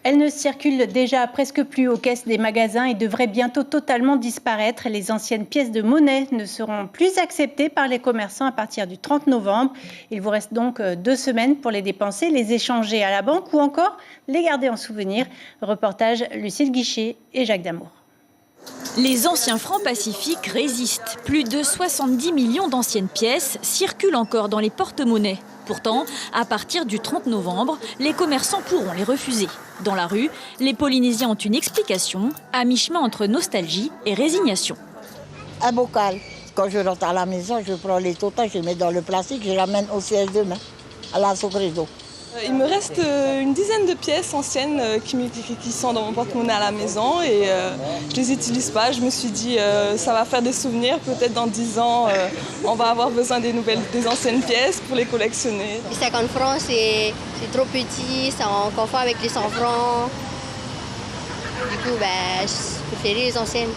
Elle ne circule déjà presque plus aux caisses des magasins et devrait bientôt totalement disparaître. Les anciennes pièces de monnaie ne seront plus acceptées par les commerçants à partir du 30 novembre. Il vous reste donc 2 semaines pour les dépenser, les échanger à la banque ou encore les garder en souvenir. Reportage Lucille Guichet et Jacques Damour. Les anciens francs pacifiques résistent. Plus de 70 millions d'anciennes pièces circulent encore dans les porte-monnaies. Pourtant, à partir du 30 novembre, les commerçants pourront les refuser. Dans la rue, les Polynésiens ont une explication, à mi-chemin entre nostalgie et résignation. Un bocal. Quand je rentre à la maison, je prends les totas, je les mets dans le plastique, je l'amène au siège demain, à la Sogredo. Il me reste une dizaine de pièces anciennes qui sont dans mon porte-monnaie à la maison et je les utilise pas. Je me suis dit ça va faire des souvenirs, peut-être dans 10 ans on va avoir besoin des anciennes pièces pour les collectionner. 50 francs c'est trop petit, ça en confond avec les 100 francs. Du coup je préfère les anciennes.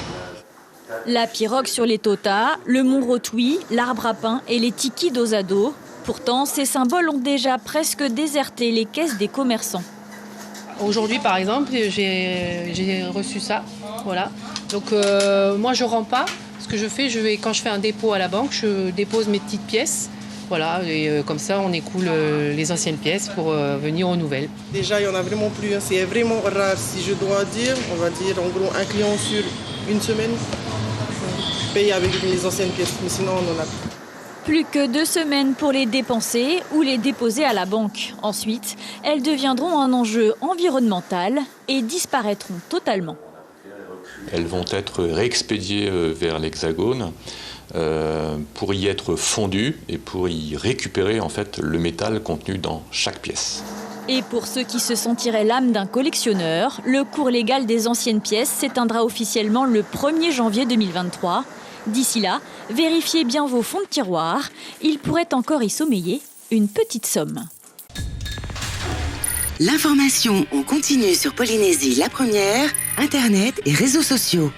La pirogue sur les totas, le mont Rotui, l'arbre à pain et les tikis d'Osado. Pourtant, ces symboles ont déjà presque déserté les caisses des commerçants. Aujourd'hui, par exemple, j'ai reçu ça. Voilà. Donc, moi, je ne rends pas. Ce que je fais, quand je fais un dépôt à la banque, je dépose mes petites pièces. Voilà, et comme ça, on écoule les anciennes pièces pour venir aux nouvelles. Déjà, il n'y en a vraiment plus. C'est vraiment rare, si je dois dire. On va dire, en gros, un client sur une semaine paye avec les anciennes pièces. Mais sinon, on en a plus. Plus que 2 semaines pour les dépenser ou les déposer à la banque. Ensuite, elles deviendront un enjeu environnemental et disparaîtront totalement. Elles vont être réexpédiées vers l'Hexagone pour y être fondues et pour y récupérer en fait le métal contenu dans chaque pièce. Et pour ceux qui se sentiraient l'âme d'un collectionneur, le cours légal des anciennes pièces s'éteindra officiellement le 1er janvier 2023. D'ici là, vérifiez bien vos fonds de tiroir. Il pourrait encore y sommeiller une petite somme. L'information en continu sur Polynésie la première, Internet et réseaux sociaux.